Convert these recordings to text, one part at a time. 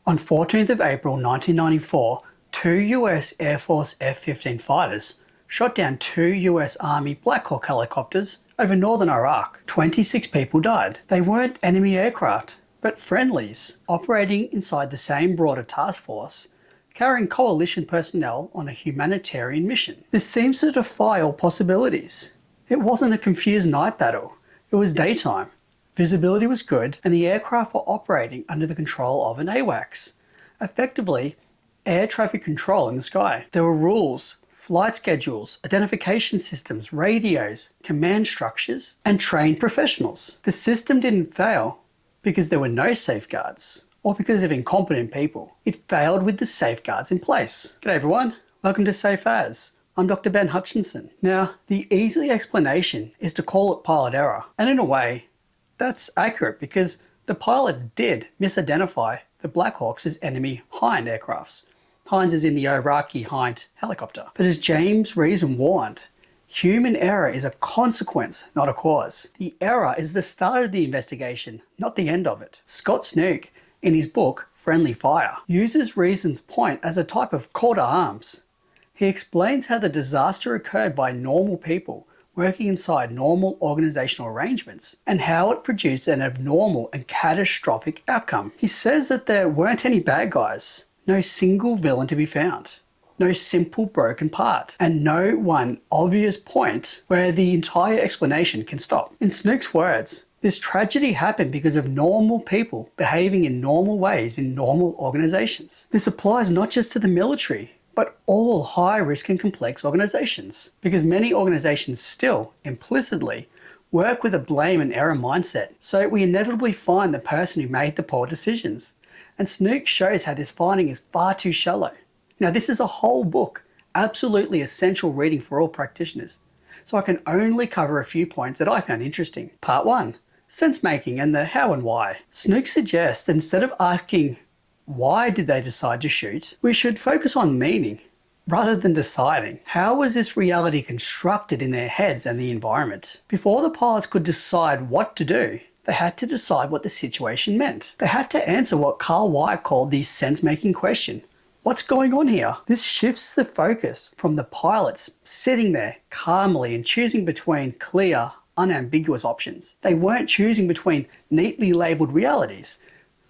On 14th of April 1994, two US Air Force F-15 fighters shot down two US Army Black Hawk helicopters over northern Iraq. 26 people died. They weren't enemy aircraft, but friendlies, operating inside the same broader task force, carrying coalition personnel on a humanitarian mission. This seems to defy all possibilities. It wasn't a confused night battle. It was daytime. Visibility was good, and the aircraft were operating under the control of an AWACS, effectively air traffic control in the sky. There were rules, flight schedules, identification systems, radios, command structures, and trained professionals. The system didn't fail because there were no safeguards or because of incompetent people. It failed with the safeguards in place. G'day everyone, welcome to Safe As. I'm Dr. Ben Hutchinson. Now, the easy explanation is to call it pilot error, and in a way, that's accurate because the pilots did misidentify the Black Hawks as enemy Hind aircrafts. Hind is in the Iraqi Hind helicopter. But as James Reason warned, human error is a consequence, not a cause. The error is the start of the investigation, not the end of it. Scott Snook, in his book Friendly Fire, uses Reason's point as a type of call to arms. He explains how the disaster occurred by normal people working inside normal organizational arrangements, and how it produced an abnormal and catastrophic outcome. He says that there weren't any bad guys, no single villain to be found, no simple broken part, and no one obvious point where the entire explanation can stop. In Snook's words, this tragedy happened because of normal people behaving in normal ways in normal organizations. This applies not just to the military, but all high risk and complex organizations, because many organizations still implicitly work with a blame and error mindset. So we inevitably find the person who made the poor decisions. And Snook shows how this finding is far too shallow. Now, this is a whole book, absolutely essential reading for all practitioners. So I can only cover a few points that I found interesting. Part 1, sense making and the how and why. Snook suggests that instead of asking why did they decide to shoot, we should focus on meaning rather than deciding. How was this reality constructed in their heads and the environment? Before the pilots could decide what to do, they had to decide what the situation meant. They had to answer what Carl White called the sense-making question. What's going on here? This shifts the focus from the pilots sitting there calmly and choosing between clear, unambiguous options. They weren't choosing between neatly labeled realities.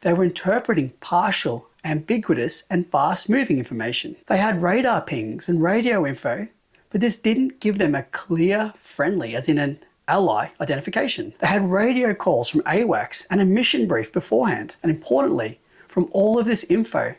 They were interpreting partial, ambiguous, and fast-moving information. They had radar pings and radio info, but this didn't give them a clear, friendly, as in an ally, identification. They had radio calls from AWACS and a mission brief beforehand. And importantly, from all of this info,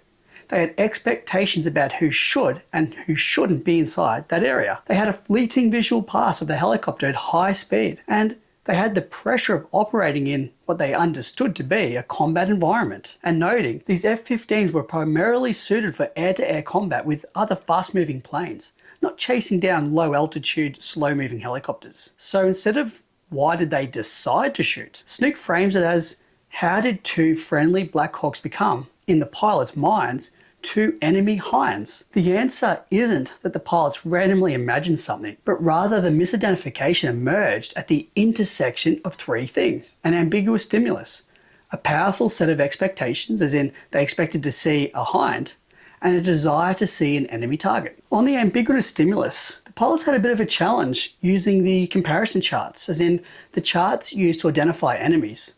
they had expectations about who should and who shouldn't be inside that area. They had a fleeting visual pass of the helicopter at high speed, and they had the pressure of operating in what they understood to be a combat environment. And noting, these F-15s were primarily suited for air-to-air combat with other fast-moving planes, not chasing down low-altitude, slow-moving helicopters. So instead of why did they decide to shoot, Snook frames it as how did two friendly Black Hawks become, in the pilots' minds, two enemy Hinds? The answer isn't that the pilots randomly imagined something, but rather the misidentification emerged at the intersection of three things: an ambiguous stimulus, a powerful set of expectations, as in they expected to see a Hind, and a desire to see an enemy target. On the ambiguous stimulus, the pilots had a bit of a challenge using the comparison charts, as in the charts used to identify enemies,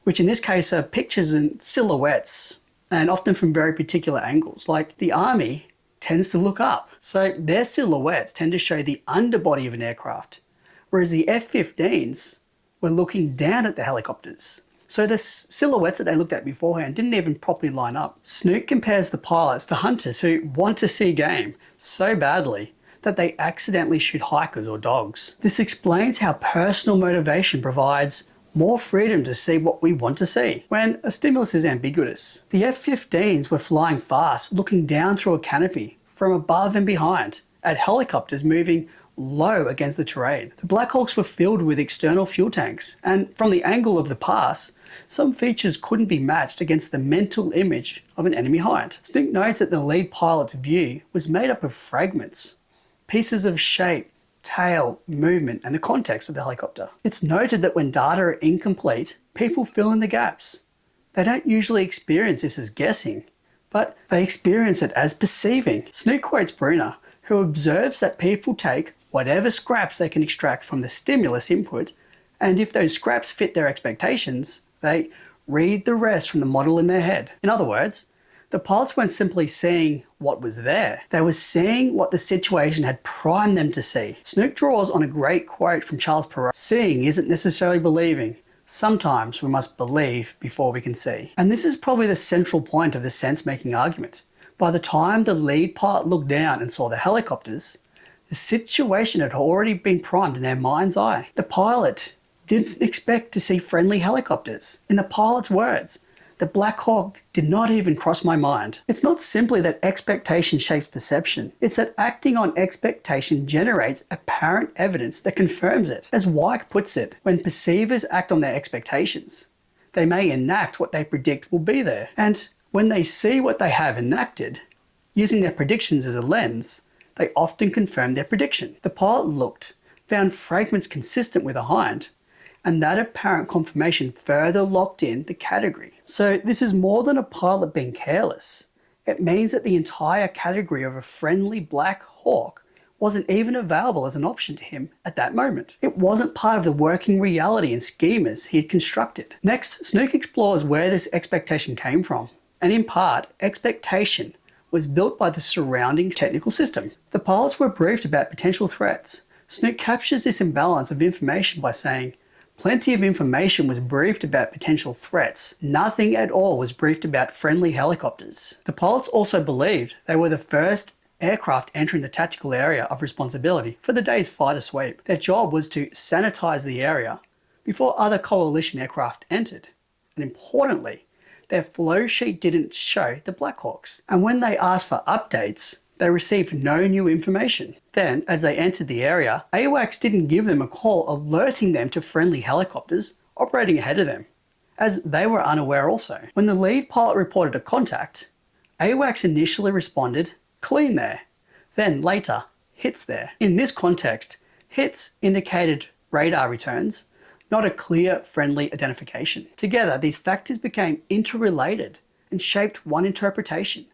which in this case are pictures and silhouettes, and often from very particular angles. Like the Army tends to look up, so their silhouettes tend to show the underbody of an aircraft, whereas the F-15s were looking down at the helicopters. So the silhouettes that they looked at beforehand didn't even properly line up. Snook compares the pilots to hunters who want to see game so badly that they accidentally shoot hikers or dogs. This explains how personal motivation provides more freedom to see what we want to see when a stimulus is ambiguous. The F-15s were flying fast, looking down through a canopy from above and behind at helicopters moving low against the terrain. The Black Hawks were filled with external fuel tanks, and from the angle of the pass, some features couldn't be matched against the mental image of an enemy Hind. Snook notes that the lead pilot's view was made up of fragments, pieces of shape, tail, movement, and the context of the helicopter. It's noted that when data are incomplete, people fill in the gaps. They don't usually experience this as guessing, but they experience it as perceiving. Snook quotes Brunner, who observes that people take whatever scraps they can extract from the stimulus input, and if those scraps fit their expectations, they read the rest from the model in their head. In other words, the pilots weren't simply seeing what was there, they were seeing what the situation had primed them to see. Snook draws on a great quote from Charles Perrault: "Seeing isn't necessarily believing. Sometimes we must believe before we can see." And this is probably the central point of the sense-making argument. By the time the lead pilot looked down and saw the helicopters, the situation had already been primed in their mind's eye. The pilot didn't expect to see friendly helicopters. In the pilot's words, "The Black Hawk did not even cross my mind." It's not simply that expectation shapes perception, it's that acting on expectation generates apparent evidence that confirms it. As AWACS puts it, when perceivers act on their expectations, they may enact what they predict will be there. And when they see what they have enacted, using their predictions as a lens, they often confirm their prediction. The pilot looked, found fragments consistent with a hind, and that apparent confirmation further locked in the category. So this is more than a pilot being careless. It means that the entire category of a friendly Black Hawk wasn't even available as an option to him at that moment. It wasn't part of the working reality and schemas he had constructed. Next, Snook explores where this expectation came from, and in part, expectation was built by the surrounding technical system. The pilots were briefed about potential threats. Snook captures this imbalance of information by saying, "Plenty of information was briefed about potential threats. Nothing at all was briefed about friendly helicopters." The pilots also believed they were the first aircraft entering the tactical area of responsibility for the day's fighter sweep. Their job was to sanitize the area before other coalition aircraft entered. And importantly, their flow sheet didn't show the Black Hawks. And when they asked for updates, they received no new information. Then, as they entered the area, AWACS didn't give them a call alerting them to friendly helicopters operating ahead of them, as they were unaware also. When the lead pilot reported a contact, AWACS initially responded, "Clean there." Then later, "Hits there." In this context, hits indicated radar returns, not a clear friendly identification. Together, these factors became interrelated and shaped one interpretation.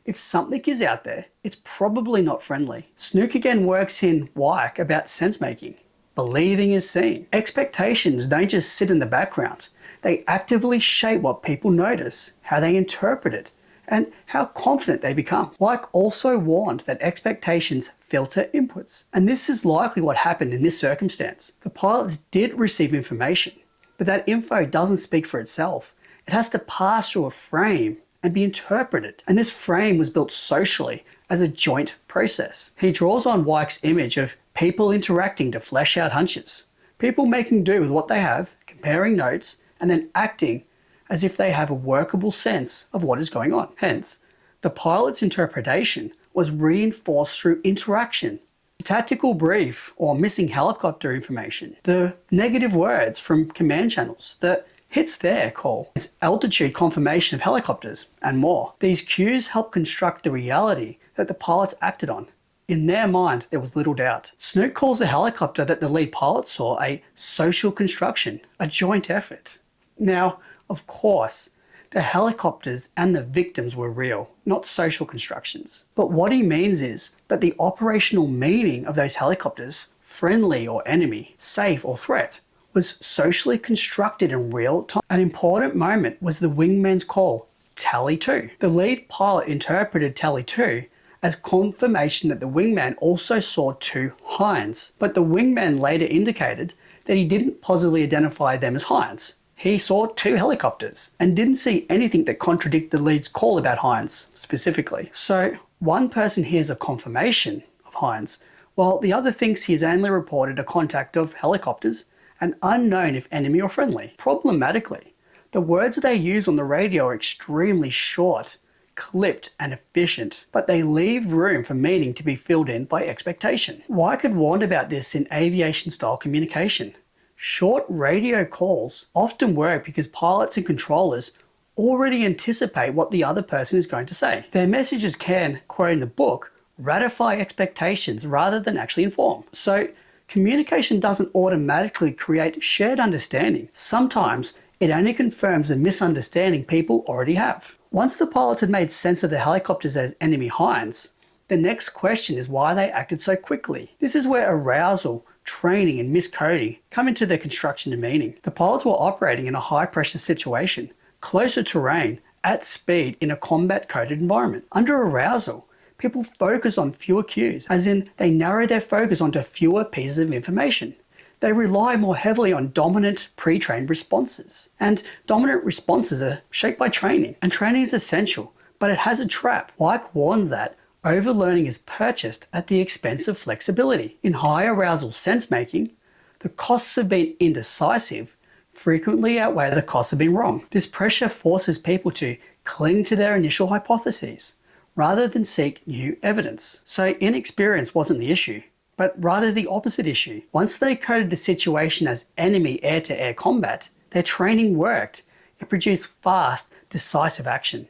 If something is out there, it's probably not friendly. Snook again works in AWACS about sense-making. Believing is seeing. Expectations don't just sit in the background. They actively shape what people notice, how they interpret it, and how confident they become. AWACS also warned that expectations filter inputs. And this is likely what happened in this circumstance. The pilots did receive information, but that info doesn't speak for itself. It has to pass through a frame and be interpreted. And this frame was built socially as a joint process. He draws on AWACS' image of people interacting to flesh out hunches. People making do with what they have, comparing notes, and then acting as if they have a workable sense of what is going on. Hence, the pilot's interpretation was reinforced through interaction. The tactical brief or missing helicopter information, the negative words from command channels, the "hits there" call, its altitude confirmation of helicopters, and more. These cues help construct the reality that the pilots acted on. In their mind, there was little doubt. Snook calls the helicopter that the lead pilot saw a social construction, a joint effort. Now, of course, the helicopters and the victims were real, not social constructions. But what he means is that the operational meaning of those helicopters, friendly or enemy, safe or threat, was socially constructed in real time. An important moment was the wingman's call, Tally 2. The lead pilot interpreted Tally 2 as confirmation that the wingman also saw two hinds, but the wingman later indicated that he didn't positively identify them as hinds. He saw two helicopters and didn't see anything that contradicted the lead's call about hinds specifically. So one person hears a confirmation of hinds, while the other thinks he has only reported a contact of helicopters and unknown if enemy or friendly. Problematically, the words they use on the radio are extremely short, clipped and efficient, but they leave room for meaning to be filled in by expectation. Wyke had warned about this in aviation-style communication. Short radio calls often work because pilots and controllers already anticipate what the other person is going to say. Their messages can, quoting the book, ratify expectations rather than actually inform. So communication doesn't automatically create shared understanding. Sometimes it only confirms a misunderstanding people already have. Once the pilots had made sense of the helicopters as enemy hinds, the next question is why they acted so quickly. This is where arousal, training and miscoding come into their construction and meaning. The pilots were operating in a high pressure situation, closer to terrain, at speed in a combat coded environment. Under arousal, people focus on fewer cues, as in they narrow their focus onto fewer pieces of information. They rely more heavily on dominant pre-trained responses. And dominant responses are shaped by training. And training is essential, but it has a trap. AWACS warns that overlearning is purchased at the expense of flexibility. In high arousal sense-making, the costs of being indecisive frequently outweigh the costs of being wrong. This pressure forces people to cling to their initial hypotheses, rather than seek new evidence. So inexperience wasn't the issue, but rather the opposite issue. Once they coded the situation as enemy air-to-air combat, their training worked. It produced fast, decisive action.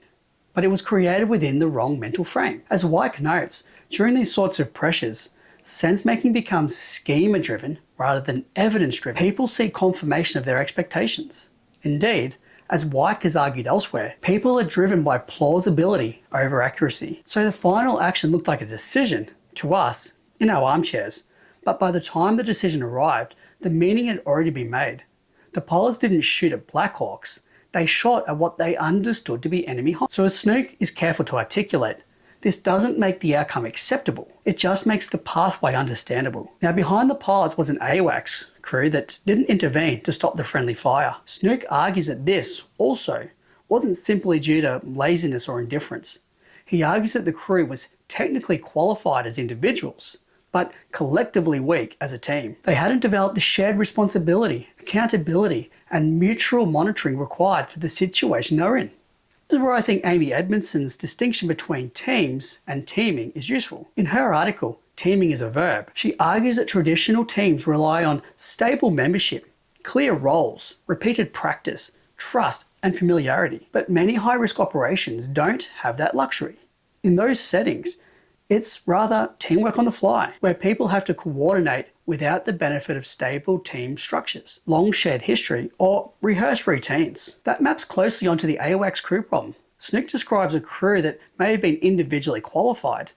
But it was created within the wrong mental frame. As White notes, during these sorts of pressures, sense-making becomes schema-driven rather than evidence-driven. People seek confirmation of their expectations. Indeed, as White has argued elsewhere, people are driven by plausibility over accuracy. So the final action looked like a decision to us in our armchairs, but by the time the decision arrived, the meaning had already been made. The pilots didn't shoot at Black Hawks, they shot at what they understood to be enemy hinds. So as Snook is careful to articulate, this doesn't make the outcome acceptable, it just makes the pathway understandable. Now behind the pilots was an AWACS crew that didn't intervene to stop the friendly fire. Snook argues that this also wasn't simply due to laziness or indifference. He argues that the crew was technically qualified as individuals, but collectively weak as a team. They hadn't developed the shared responsibility, accountability, and mutual monitoring required for the situation they were in. This is where I think Amy Edmondson's distinction between teams and teaming is useful. In her article, Teaming is a Verb, she argues that traditional teams rely on stable membership, clear roles, repeated practice, trust, and familiarity. But many high-risk operations don't have that luxury. In those settings, it's rather teamwork on the fly, where people have to coordinate without the benefit of stable team structures, long shared history, or rehearsed routines. That maps closely onto the AWACS crew problem. Snook describes a crew that may have been individually qualified,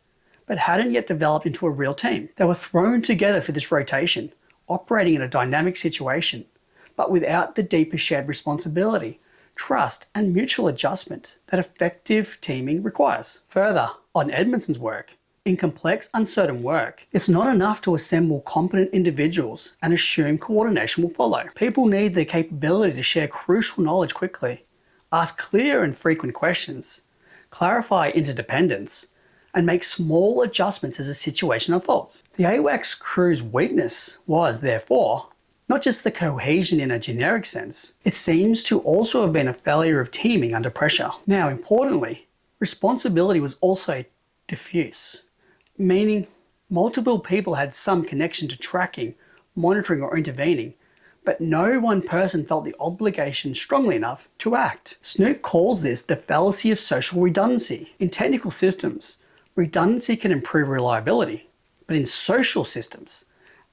but hadn't yet developed into a real team. They were thrown together for this rotation, operating in a dynamic situation, but without the deeper shared responsibility, trust, and mutual adjustment that effective teaming requires. Further, on Edmondson's work, in complex, uncertain work, it's not enough to assemble competent individuals and assume coordination will follow. People need the capability to share crucial knowledge quickly, ask clear and frequent questions, clarify interdependence, and make small adjustments as the situation unfolds. The AWACS crew's weakness was, therefore, not just the cohesion in a generic sense, it seems to also have been a failure of teaming under pressure. Now, importantly, responsibility was also diffuse, meaning multiple people had some connection to tracking, monitoring, or intervening, but no one person felt the obligation strongly enough to act. Snook calls this the fallacy of social redundancy. In technical systems, redundancy can improve reliability, but in social systems,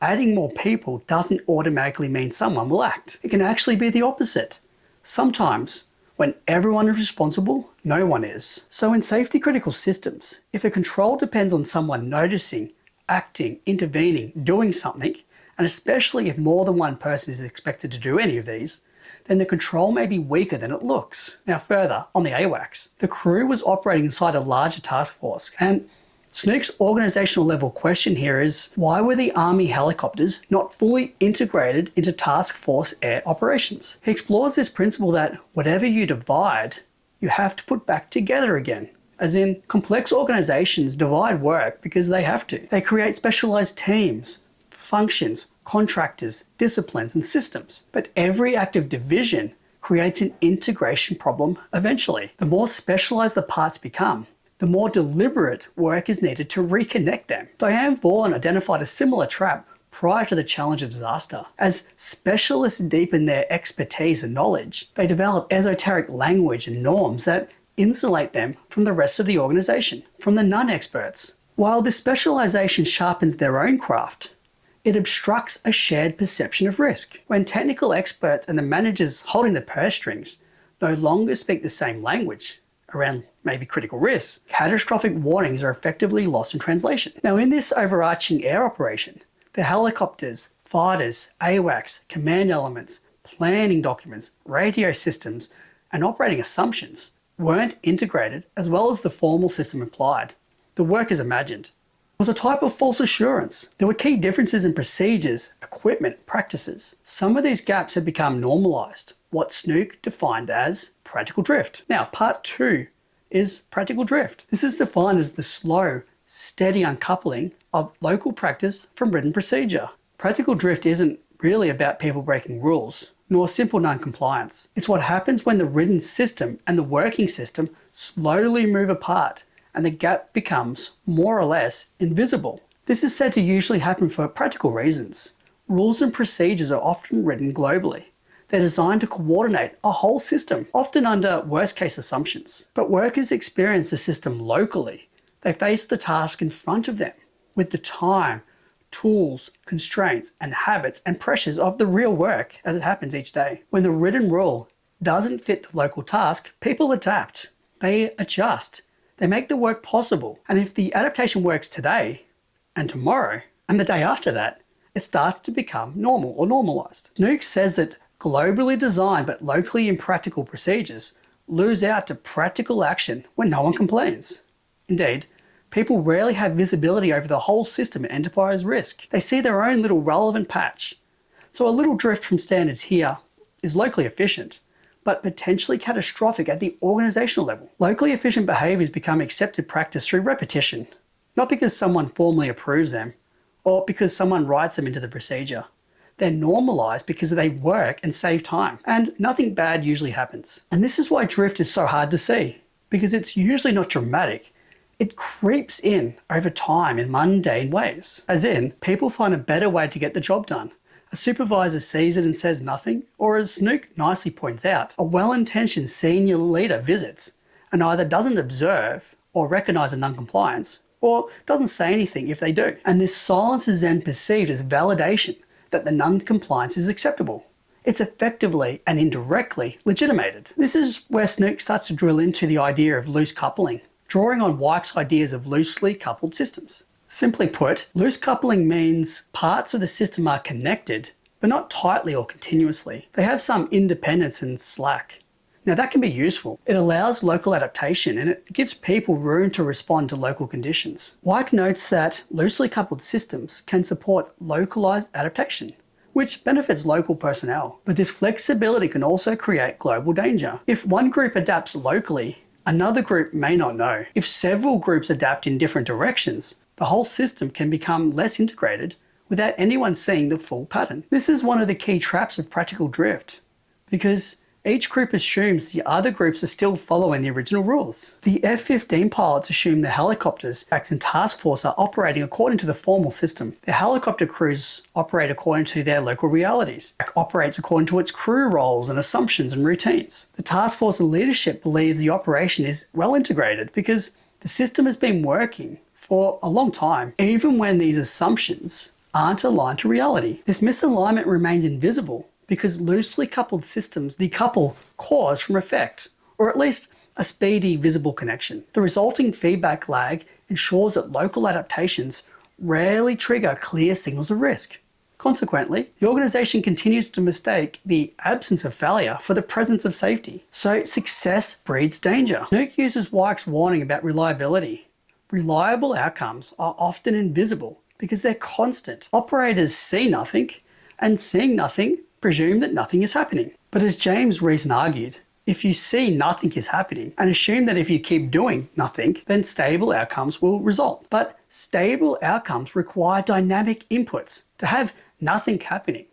adding more people doesn't automatically mean someone will act. It can actually be the opposite. Sometimes, when everyone is responsible, no one is. So in safety critical systems, if a control depends on someone noticing, acting, intervening, doing something, and especially if more than one person is expected to do any of these, then the control may be weaker than it looks. Now further, on the AWACS, the crew was operating inside a larger task force, and Snook's organizational level question here is, why were the Army helicopters not fully integrated into task force air operations? He explores this principle that whatever you divide, you have to put back together again. As in, complex organizations divide work because they have to. They create specialized teams, functions, contractors, disciplines, and systems. But every act of division creates an integration problem eventually. The more specialized the parts become, the more deliberate work is needed to reconnect them. Diane Vaughan identified a similar trap prior to the Challenger disaster. As specialists deepen their expertise and knowledge, they develop esoteric language and norms that insulate them from the rest of the organization, from the non-experts. While this specialization sharpens their own craft, it obstructs a shared perception of risk. When technical experts and the managers holding the purse strings no longer speak the same language, around maybe critical risks, catastrophic warnings are effectively lost in translation. Now, in this overarching air operation, the helicopters, fighters, AWACS, command elements, planning documents, radio systems, and operating assumptions weren't integrated as well as the formal system implied. The work is imagined. It was a type of false assurance. There were key differences in procedures, equipment, practices. Some of these gaps had become normalized, what Snook defined as practical drift. Now, part 2 is practical drift. This is defined as the slow, steady uncoupling of local practice from written procedure. Practical drift isn't really about people breaking rules, nor simple non-compliance. It's what happens when the written system and the working system slowly move apart and the gap becomes more or less invisible. This is said to usually happen for practical reasons. Rules and procedures are often written globally. They're designed to coordinate a whole system, often under worst-case assumptions. But workers experience the system locally. They face the task in front of them with the time, tools, constraints, and habits and pressures of the real work as it happens each day. When the written rule doesn't fit the local task, people adapt. They adjust. They make the work possible. And if the adaptation works today and tomorrow and the day after that, it starts to become normal or normalized. Snook says that globally designed but locally impractical procedures lose out to practical action when no one complains. Indeed, people rarely have visibility over the whole system at enterprise risk. They see their own little relevant patch. So a little drift from standards here is locally efficient, but potentially catastrophic at the organizational level. Locally efficient behaviors become accepted practice through repetition, not because someone formally approves them or because someone writes them into the procedure. They're normalized because they work and save time, and nothing bad usually happens. And this is why drift is so hard to see, because it's usually not dramatic. It creeps in over time in mundane ways. As in, people find a better way to get the job done. A supervisor sees it and says nothing, or as Snook nicely points out, a well-intentioned senior leader visits and either doesn't observe or recognise a non-compliance, or doesn't say anything if they do. And this silence is then perceived as validation that the non-compliance is acceptable. It's effectively and indirectly legitimated. This is where Snook starts to drill into the idea of loose coupling, drawing on AWACS ideas of loosely coupled systems. Simply put, loose coupling means parts of the system are connected, but not tightly or continuously. They have some independence and slack. Now that can be useful. It allows local adaptation and it gives people room to respond to local conditions. AWACS notes that loosely coupled systems can support localized adaptation, which benefits local personnel. But this flexibility can also create global danger. If one group adapts locally, another group may not know. If several groups adapt in different directions, the whole system can become less integrated without anyone seeing the full pattern. This is one of the key traps of practical drift, because each group assumes the other groups are still following the original rules. The F-15 pilots assume the helicopters, AWACS and task force are operating according to the formal system. The helicopter crews operate according to their local realities. AWACS operates according to its crew roles and assumptions and routines. The task force leadership believes the operation is well integrated because the system has been working for a long time, even when these assumptions aren't aligned to reality. This misalignment remains invisible because loosely coupled systems decouple cause from effect, or at least a speedy, visible connection. The resulting feedback lag ensures that local adaptations rarely trigger clear signals of risk. Consequently, the organization continues to mistake the absence of failure for the presence of safety. So success breeds danger. Snook uses AWACS warning about reliability. Reliable outcomes are often invisible because they're constant. Operators see nothing, and seeing nothing presume that nothing is happening. But as James Reason argued, if you see nothing is happening and assume that if you keep doing nothing, then stable outcomes will result. But stable outcomes require dynamic inputs. To have nothing happening,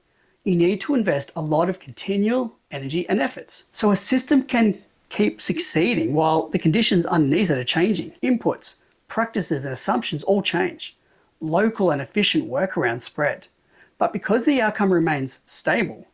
you need to invest a lot of continual energy and efforts. So a system can keep succeeding while the conditions underneath it are changing. Inputs, practices and assumptions all change. Local and efficient workarounds spread. But because the outcome remains stable,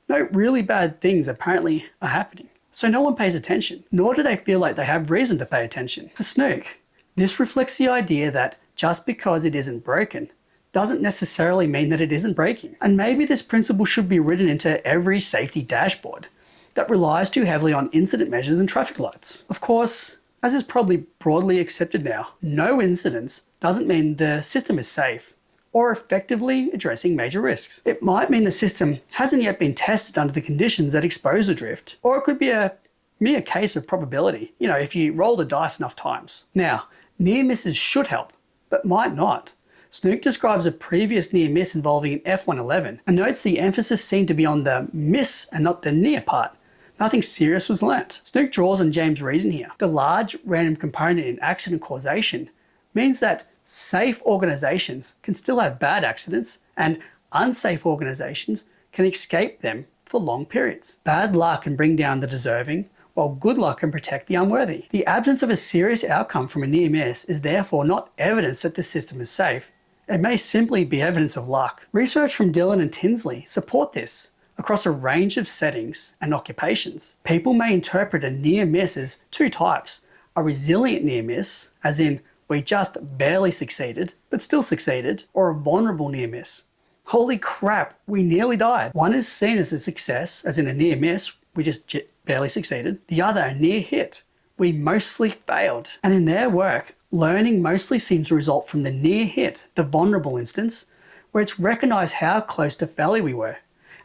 no really bad things apparently are happening. So no one pays attention, nor do they feel like they have reason to pay attention. For Snook, this reflects the idea that just because it isn't broken doesn't necessarily mean that it isn't breaking. And maybe this principle should be written into every safety dashboard that relies too heavily on incident measures and traffic lights. Of course, As is probably broadly accepted now, no incidents doesn't mean the system is safe or effectively addressing major risks. It might mean the system hasn't yet been tested under the conditions that expose the drift, or it could be a mere case of probability, if you roll the dice enough times. Now, near misses should help, but might not. Snook describes a previous near miss involving an F-111 and notes the emphasis seemed to be on the miss and not the near part. Nothing serious was learnt. Snook draws on James' reason here. The large random component in accident causation means that safe organisations can still have bad accidents and unsafe organisations can escape them for long periods. Bad luck can bring down the deserving, while good luck can protect the unworthy. The absence of a serious outcome from a near miss is therefore not evidence that the system is safe. It may simply be evidence of luck. Research from Dillon and Tinsley support this. Across a range of settings and occupations, people may interpret a near miss as two types. A resilient near miss, as in we just barely succeeded, but still succeeded, or a vulnerable near miss. Holy crap, we nearly died. One is seen as a success, as in a near miss, we just barely succeeded. The other, a near hit, we mostly failed. And in their work, learning mostly seems to result from the near hit, the vulnerable instance, where it's recognised how close to failure we were.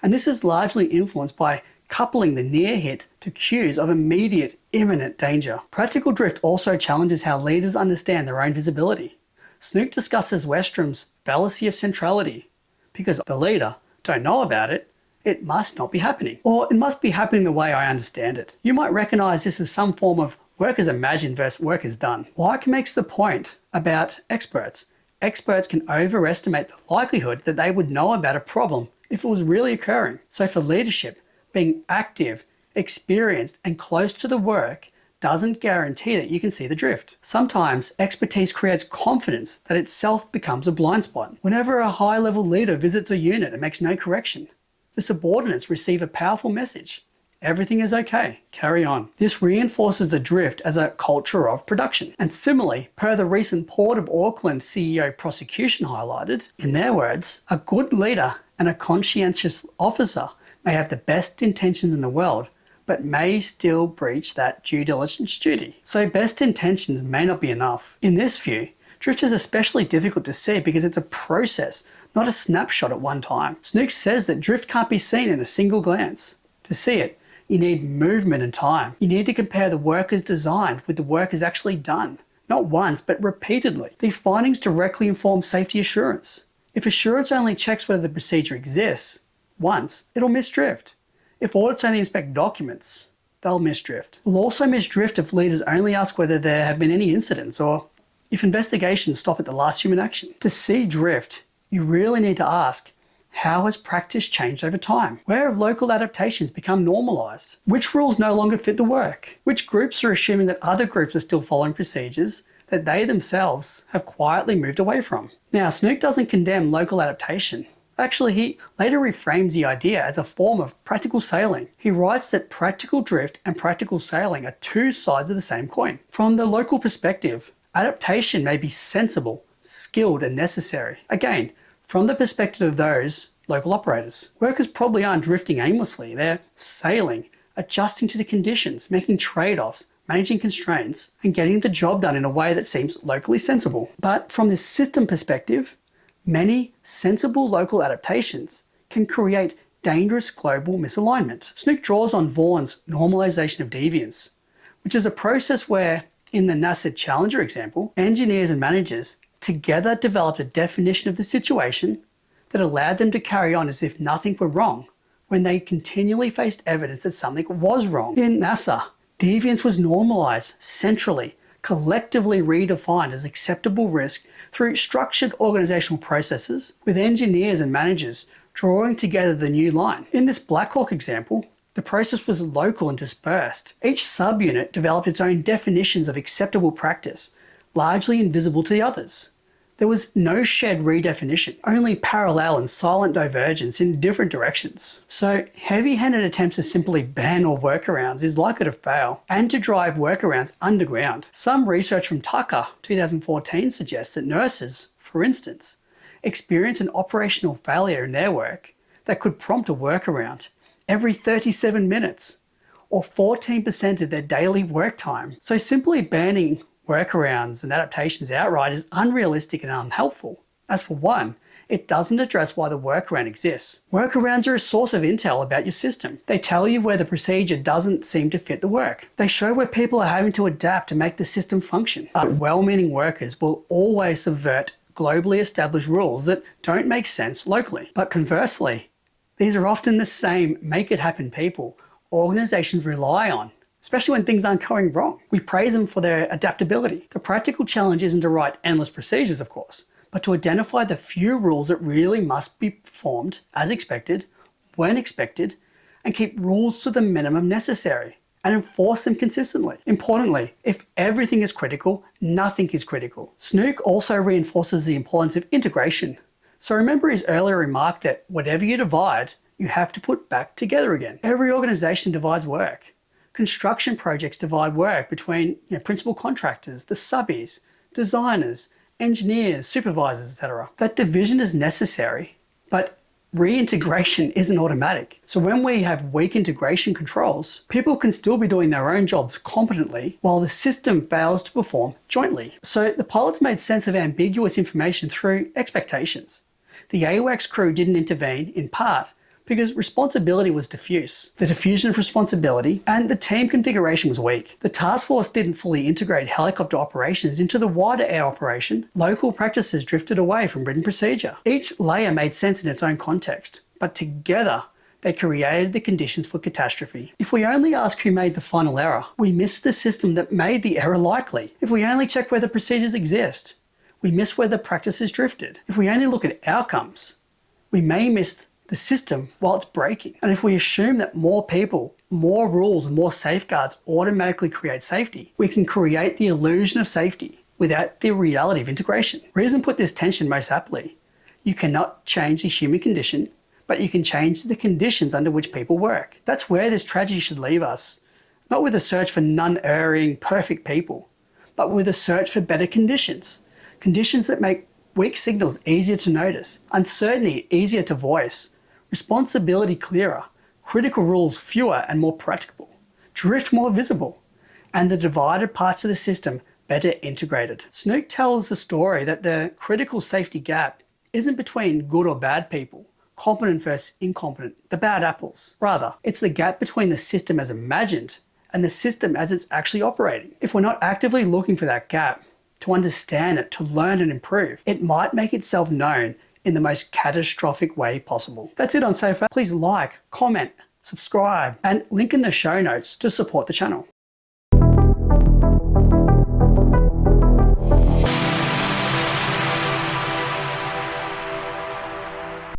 And this is largely influenced by coupling the near hit to cues of immediate, imminent danger. Practical drift also challenges how leaders understand their own visibility. Snook discusses Westrom's fallacy of centrality. Because the leader don't know about it, it must not be happening. Or it must be happening the way I understand it. You might recognise this as some form of work as imagined versus work as done. Like makes the point about experts. Experts can overestimate the likelihood that they would know about a problem if it was really occurring. So for leadership, being active, experienced, and close to the work doesn't guarantee that you can see the drift. Sometimes expertise creates confidence that itself becomes a blind spot. Whenever a high-level leader visits a unit and makes no correction, the subordinates receive a powerful message. Everything is okay, carry on. This reinforces the drift as a culture of production. And similarly, per the recent Port of Auckland CEO prosecution highlighted, in their words, a good leader and a conscientious officer may have the best intentions in the world, but may still breach that due diligence duty. So best intentions may not be enough. In this view, drift is especially difficult to see because it's a process, not a snapshot at one time. Snook says that drift can't be seen in a single glance. To see it, you need movement and time. You need to compare the work as designed with the work as actually done. Not once, but repeatedly. These findings directly inform safety assurance. If assurance only checks whether the procedure exists once, it'll miss drift. If audits only inspect documents, they'll miss drift. We'll also miss drift if leaders only ask whether there have been any incidents or if investigations stop at the last human action. To see drift, you really need to ask, how has practice changed over time? Where have local adaptations become normalised? Which rules no longer fit the work? Which groups are assuming that other groups are still following procedures that they themselves have quietly moved away from? Now, Snook doesn't condemn local adaptation. Actually, he later reframes the idea as a form of practical sailing. He writes that practical drift and practical sailing are two sides of the same coin. From the local perspective, adaptation may be sensible, skilled, and necessary. Again, from the perspective of those local operators, workers probably aren't drifting aimlessly. They're sailing, adjusting to the conditions, making trade-offs, managing constraints, and getting the job done in a way that seems locally sensible. But from this system perspective, many sensible local adaptations can create dangerous global misalignment. Snook draws on Vaughan's normalization of deviance, which is a process where, in the NASA Challenger example, engineers and managers together developed a definition of the situation that allowed them to carry on as if nothing were wrong when they continually faced evidence that something was wrong. In NASA, deviance was normalized centrally, collectively redefined as acceptable risk through structured organizational processes, with engineers and managers drawing together the new line. In this Black Hawk example, the process was local and dispersed. Each subunit developed its own definitions of acceptable practice, largely invisible to the others. There was no shared redefinition, only parallel and silent divergence in different directions. So heavy-handed attempts to simply ban all workarounds is likely to fail, and to drive workarounds underground. Some research from Tucker 2014 suggests that nurses, for instance, experience an operational failure in their work that could prompt a workaround every 37 minutes, or 14% of their daily work time. So simply banning workarounds and adaptations outright is unrealistic and unhelpful. As for one, it doesn't address why the workaround exists. Workarounds are a source of intel about your system. They tell you where the procedure doesn't seem to fit the work. They show where people are having to adapt to make the system function. But well-meaning workers will always subvert globally established rules that don't make sense locally. But conversely, these are often the same make-it-happen people organizations rely on, especially when things aren't going wrong. We praise them for their adaptability. The practical challenge isn't to write endless procedures, of course, but to identify the few rules that really must be performed as expected, when expected, and keep rules to the minimum necessary and enforce them consistently. Importantly, if everything is critical, nothing is critical. Snook also reinforces the importance of integration. So remember his earlier remark that whatever you divide, you have to put back together again. Every organization divides work. Construction projects divide work between principal contractors, the subbies, designers, engineers, supervisors, etc. That division is necessary, but reintegration isn't automatic. So when we have weak integration controls, people can still be doing their own jobs competently while the system fails to perform jointly. So the pilots made sense of ambiguous information through expectations. The AWACS crew didn't intervene in part because responsibility was diffuse. The diffusion of responsibility and the team configuration was weak. The task force didn't fully integrate helicopter operations into the wider air operation. Local practices drifted away from written procedure. Each layer made sense in its own context, but together they created the conditions for catastrophe. If we only ask who made the final error, we miss the system that made the error likely. If we only check whether procedures exist, we miss where the practices drifted. If we only look at outcomes, we may miss the system while it's breaking. And if we assume that more people, more rules, and more safeguards automatically create safety, we can create the illusion of safety without the reality of integration. Reason put this tension most aptly. You cannot change the human condition, but you can change the conditions under which people work. That's where this tragedy should leave us. Not with a search for non-erring, perfect people, but with a search for better conditions. Conditions that make weak signals easier to notice, uncertainty easier to voice, responsibility clearer, critical rules fewer and more practicable, drift more visible, and the divided parts of the system better integrated. Snook tells the story that the critical safety gap isn't between good or bad people, competent versus incompetent, the bad apples. Rather, it's the gap between the system as imagined and the system as it's actually operating. If we're not actively looking for that gap, to understand it, to learn and improve, it might make itself known in the most catastrophic way possible. That's it on SafeAct. Please like, comment, subscribe, and link in the show notes to support the channel.